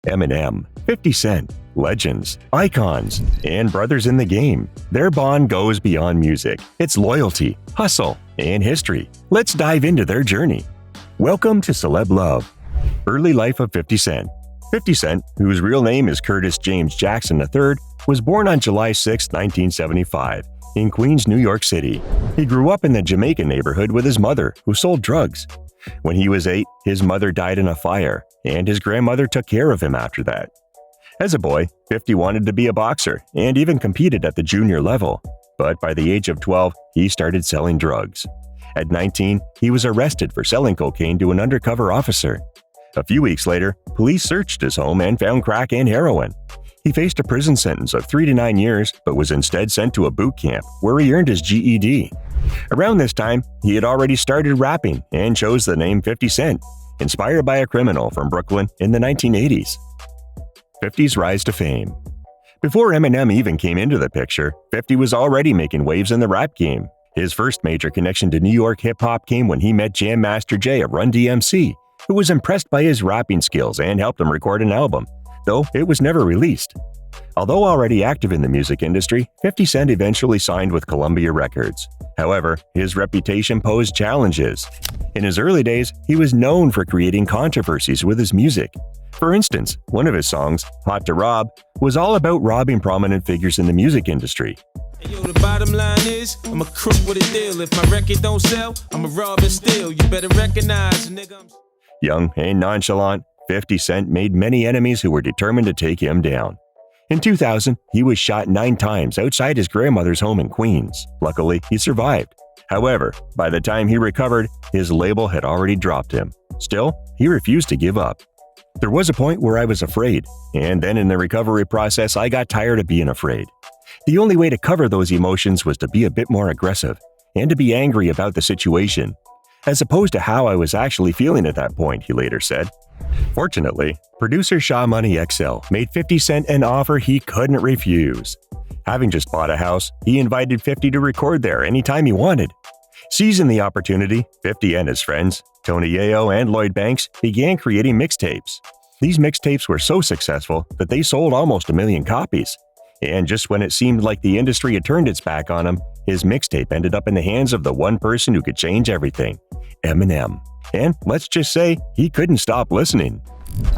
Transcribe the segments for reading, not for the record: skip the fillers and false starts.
Eminem, 50 Cent, legends, icons, and brothers in the game. Their bond goes beyond music. It's loyalty, hustle, and history. Let's dive into their journey. Welcome to Celeb Love. Early life of 50 Cent. 50 Cent, whose real name is Curtis James Jackson III, was born on July 6, 1975, in Queens, New York City. He grew up in the Jamaican neighborhood with his mother, who sold drugs. When he was 8, his mother died in a fire, and his grandmother took care of him after that. As a boy, 50 wanted to be a boxer and even competed at the junior level, but by the age of 12, he started selling drugs. At 19, he was arrested for selling cocaine to an undercover officer. A few weeks later, police searched his home and found crack and heroin. He faced a prison sentence of 3 to 9 years, but was instead sent to a boot camp where he earned his GED. Around this time, he had already started rapping and chose the name 50 Cent, inspired by a criminal from Brooklyn in the 1980s. 50's rise to fame. Before Eminem even came into the picture, 50 was already making waves in the rap game. His first major connection to New York hip-hop came when he met Jam Master Jay of Run DMC, who was impressed by his rapping skills and helped him record an album, though it was never released. Although already active in the music industry, 50 Cent eventually signed with Columbia Records. However, his reputation posed challenges. In his early days, he was known for creating controversies with his music. For instance, one of his songs, Hot to Rob, was all about robbing prominent figures in the music industry. Hey, yo, the bottom line is, I'm a crook with a deal. If my record don't sell, I'm a rob and steal. You better recognize, nigga. Young and nonchalant, 50 Cent made many enemies who were determined to take him down. In 2000, he was shot 9 times outside his grandmother's home in Queens. Luckily, he survived. However, by the time he recovered, his label had already dropped him. Still, he refused to give up. There was a point where I was afraid, and then in the recovery process, I got tired of being afraid. The only way to cover those emotions was to be a bit more aggressive and to be angry about the situation, as opposed to how I was actually feeling at that point, he later said. Fortunately, producer Shaw Money XL made 50 Cent an offer he couldn't refuse. Having just bought a house, he invited 50 to record there anytime he wanted. Seizing the opportunity, 50 and his friends, Tony Yayo and Lloyd Banks, began creating mixtapes. These mixtapes were so successful that they sold almost 1 million copies. And just when it seemed like the industry had turned its back on him, his mixtape ended up in the hands of the one person who could change everything, Eminem. And let's just say he couldn't stop listening.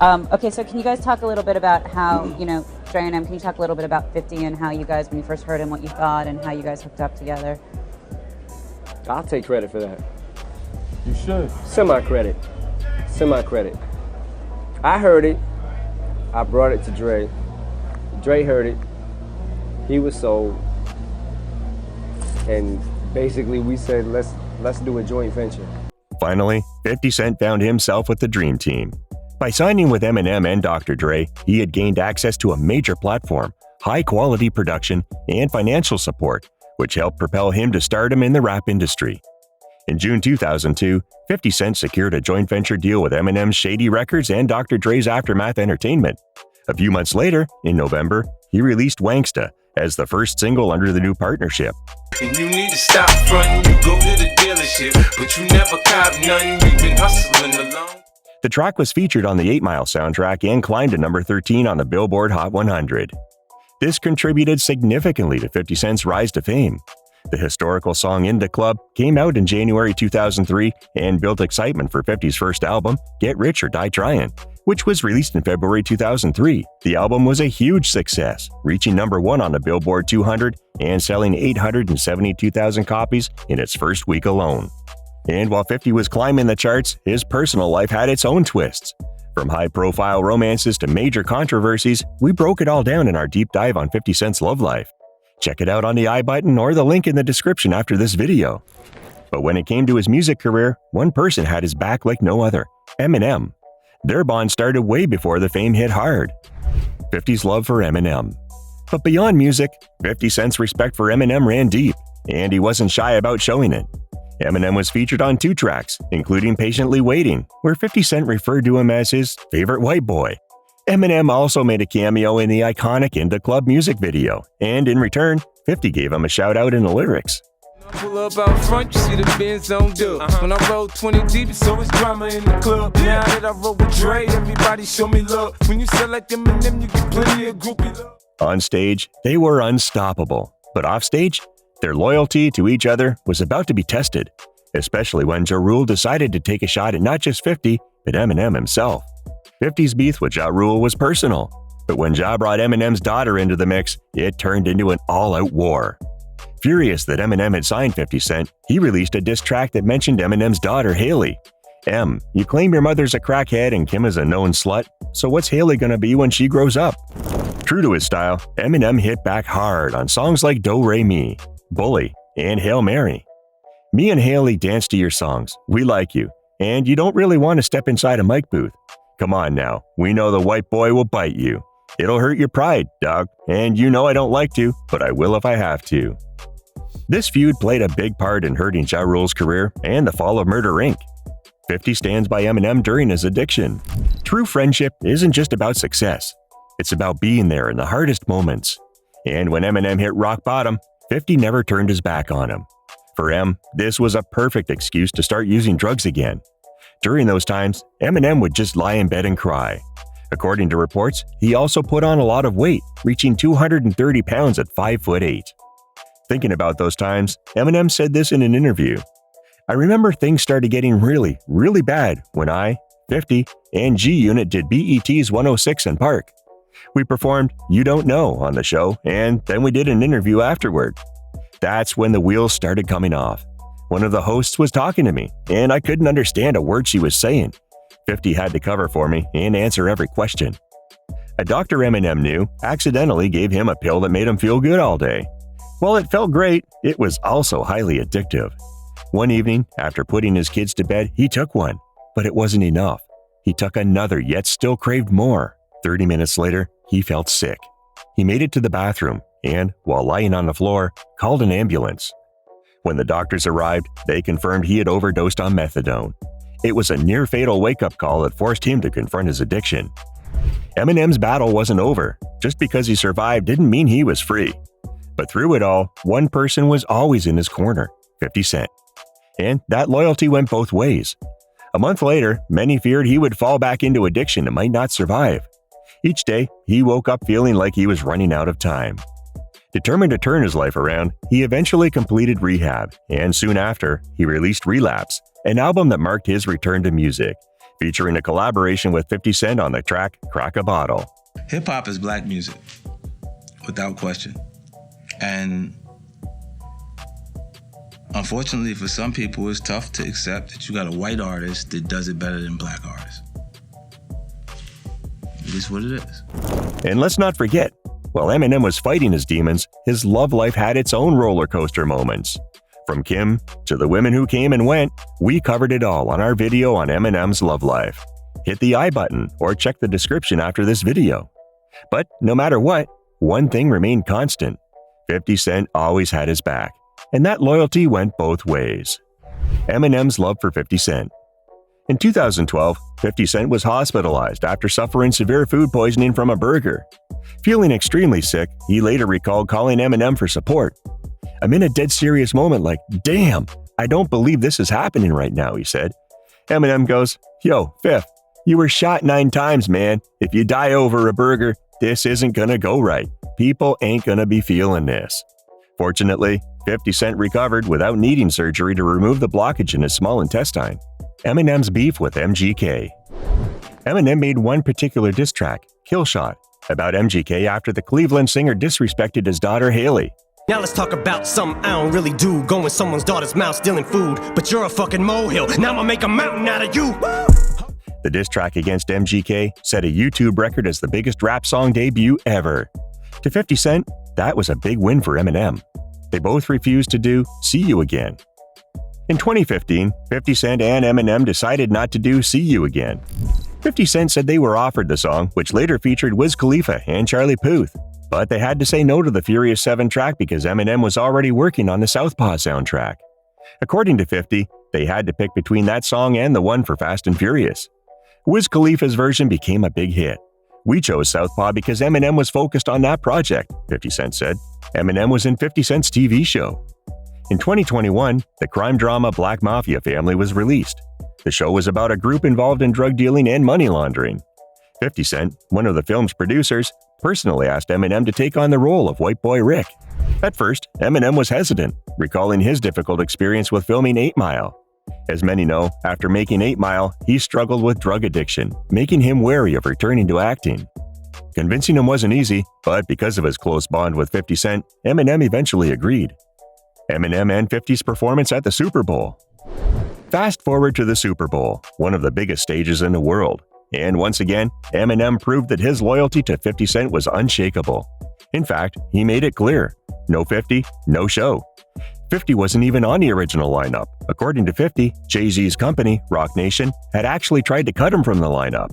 Okay, so can you guys talk a little bit about how, Dre and Em, can you talk a little bit about 50 and how you guys, when you first heard him, what you thought and how you guys hooked up together? I'll take credit for that. You should. Semi-credit. I heard it. I brought it to Dre. Dre heard it. He was sold. And basically we said, let's do a joint venture. Finally, 50 Cent found himself with the Dream Team. By signing with Eminem and Dr. Dre, he had gained access to a major platform, high-quality production, and financial support, which helped propel him to stardom in the rap industry. In June 2002, 50 Cent secured a joint venture deal with Eminem's Shady Records and Dr. Dre's Aftermath Entertainment. A few months later, in November, he released Wangsta as the first single under the new partnership. And you need to stop fronting, you go to the dealership, but you never cop nothing, you've been hustling alone. The track was featured on the 8 Mile soundtrack and climbed to number 13 on the Billboard Hot 100. This contributed significantly to 50 Cent's rise to fame. The historical song In Da Club came out in January 2003 and built excitement for 50's first album, Get Rich or Die Tryin', which was released in February 2003. The album was a huge success, reaching number 1 on the Billboard 200 and selling 872,000 copies in its first week alone. And while 50 was climbing the charts, his personal life had its own twists. From high-profile romances to major controversies, we broke it all down in our deep dive on 50 Cent's love life. Check it out on the I button or the link in the description after this video. But when it came to his music career, one person had his back like no other, Eminem. Their bond started way before the fame hit hard. 50's love for Eminem. But beyond music, 50 Cent's respect for Eminem ran deep, and he wasn't shy about showing it. Eminem was featured on 2 tracks, including Patiently Waiting, where 50 Cent referred to him as his favorite white boy. Eminem also made a cameo in the iconic In Da Club music video, and in return, 50 gave him a shout-out in the lyrics. Pull up out front, you see the Benz on dub. When I roll 20 deep, it's always drama in the club. Now that I roll with Dre, everybody show me love. When you sell like Eminem, you get plenty of groupie love. On stage, they were unstoppable. But off stage, their loyalty to each other was about to be tested, especially when Ja Rule decided to take a shot at not just 50, but Eminem himself. 50's beef with Ja Rule was personal, but when Ja brought Eminem's daughter into the mix, it turned into an all-out war. Furious that Eminem had signed 50 Cent, he released a diss track that mentioned Eminem's daughter, Haley. "M, you claim your mother's a crackhead and Kim is a known slut, so what's Haley gonna be when she grows up?" True to his style, Eminem hit back hard on songs like Do Re Mi, Bully, and Hail Mary. "Me and Haley dance to your songs, we like you, and you don't really want to step inside a mic booth. Come on now, we know the white boy will bite you. It'll hurt your pride, dog, and you know I don't like to, but I will if I have to." This feud played a big part in hurting Ja Rule's career and the fall of Murder Inc. 50 stands by Eminem during his addiction. True friendship isn't just about success. It's about being there in the hardest moments. And when Eminem hit rock bottom, 50 never turned his back on him. For M, this was a perfect excuse to start using drugs again. During those times, Eminem would just lie in bed and cry. According to reports, he also put on a lot of weight, reaching 230 pounds at 5'8". Thinking about those times, Eminem said this in an interview. "I remember things started getting really, really bad when I, 50, and G-Unit did BET's 106 in Park. We performed You Don't Know on the show, and then we did an interview afterward. That's when the wheels started coming off. One of the hosts was talking to me, and I couldn't understand a word she was saying. 50 had to cover for me and answer every question." A doctor Eminem knew accidentally gave him a pill that made him feel good all day. While it felt great, it was also highly addictive. One evening, after putting his kids to bed, he took one, but it wasn't enough. He took another, yet still craved more. 30 minutes later, he felt sick. He made it to the bathroom and, while lying on the floor, called an ambulance. When the doctors arrived, they confirmed he had overdosed on methadone. It was a near-fatal wake-up call that forced him to confront his addiction. Eminem's battle wasn't over. Just because he survived didn't mean he was free. But through it all, one person was always in his corner, 50 Cent. And that loyalty went both ways. A month later, many feared he would fall back into addiction and might not survive. Each day, he woke up feeling like he was running out of time. Determined to turn his life around, he eventually completed rehab, and soon after, he released Relapse, an album that marked his return to music, featuring a collaboration with 50 Cent on the track Crack a Bottle. Hip-hop is black music, without question. And unfortunately for some people, it's tough to accept that you got a white artist that does it better than black artists. It is what it is. And let's not forget, while Eminem was fighting his demons, his love life had its own roller coaster moments. From Kim to the women who came and went, we covered it all on our video on Eminem's love life. Hit the I button or check the description after this video. But no matter what, one thing remained constant. 50 Cent always had his back, and that loyalty went both ways. Eminem's love for 50 Cent. In 2012, 50 Cent was hospitalized after suffering severe food poisoning from a burger. Feeling extremely sick, he later recalled calling Eminem for support. "I'm in a dead serious moment like, damn, I don't believe this is happening right now," he said. Eminem goes, "Yo, Fifth, you were shot 9 times, man. If you die over a burger, this isn't gonna go right. People ain't gonna be feeling this." Fortunately, 50 Cent recovered without needing surgery to remove the blockage in his small intestine. Eminem's beef with MGK. Eminem made one particular diss track, Kill Shot, about MGK after the Cleveland singer disrespected his daughter Haley. Now let's talk about something I don't really do. Go in someone's daughter's mouth stealing food, but you're a fucking molehill. Now I'ma make a mountain out of you. The diss track against MGK set a YouTube record as the biggest rap song debut ever. To 50 Cent, that was a big win for Eminem. They both refused to do See You Again. In 2015, 50 Cent and Eminem decided not to do See You Again. 50 Cent said they were offered the song, which later featured Wiz Khalifa and Charlie Puth, but they had to say no to the Furious 7 track because Eminem was already working on the Southpaw soundtrack. According to 50, they had to pick between that song and the one for Fast and Furious. Wiz Khalifa's version became a big hit. "We chose Southpaw because Eminem was focused on that project," 50 Cent said. Eminem was in 50 Cent's TV show. In 2021, the crime drama Black Mafia Family was released. The show was about a group involved in drug dealing and money laundering. 50 Cent, one of the film's producers, personally asked Eminem to take on the role of White Boy Rick. At first, Eminem was hesitant, recalling his difficult experience with filming 8 Mile. As many know, after making 8 Mile, he struggled with drug addiction, making him wary of returning to acting. Convincing him wasn't easy, but because of his close bond with 50 Cent, Eminem eventually agreed. Eminem and 50's performance at the Super Bowl. Fast forward to the Super Bowl, one of the biggest stages in the world. And once again, Eminem proved that his loyalty to 50 Cent was unshakable. In fact, he made it clear, no 50, no show. 50 wasn't even on the original lineup. According to 50, Jay-Z's company, Roc Nation, had actually tried to cut him from the lineup.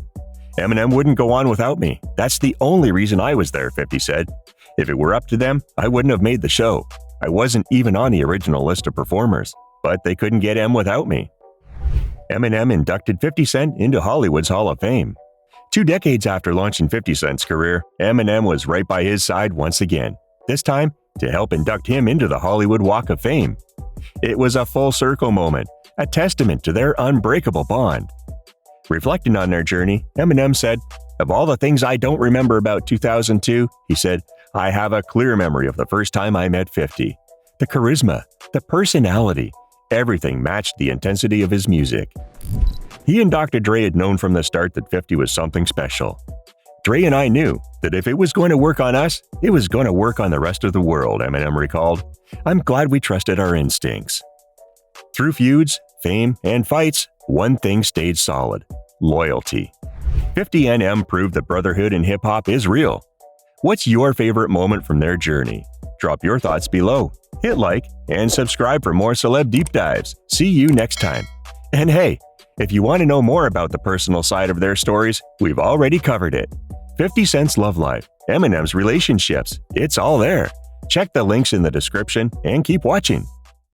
Eminem wouldn't go on without me. That's the only reason I was there, 50 said. If it were up to them, I wouldn't have made the show. I wasn't even on the original list of performers, but they couldn't get M without me. Eminem inducted 50 Cent into Hollywood's Hall of Fame. 2 decades after launching 50 Cent's career, Eminem was right by his side once again, this time to help induct him into the Hollywood Walk of Fame. It was a full circle moment, a testament to their unbreakable bond. Reflecting on their journey, Eminem said, "Of all the things I don't remember about 2002, he said, I have a clear memory of the first time I met 50. The charisma, the personality, everything matched the intensity of his music." He and Dr. Dre had known from the start that 50 was something special. Dre and I knew that if it was going to work on us, it was going to work on the rest of the world, Eminem recalled. "I'm glad we trusted our instincts." Through feuds, fame, and fights, one thing stayed solid: loyalty. 50 and M proved that brotherhood in hip-hop is real. What's your favorite moment from their journey? Drop your thoughts below, hit like, and subscribe for more celeb deep dives. See you next time. And hey, if you want to know more about the personal side of their stories, we've already covered it. 50 Cent's love life, Eminem's relationships, it's all there. Check the links in the description and keep watching.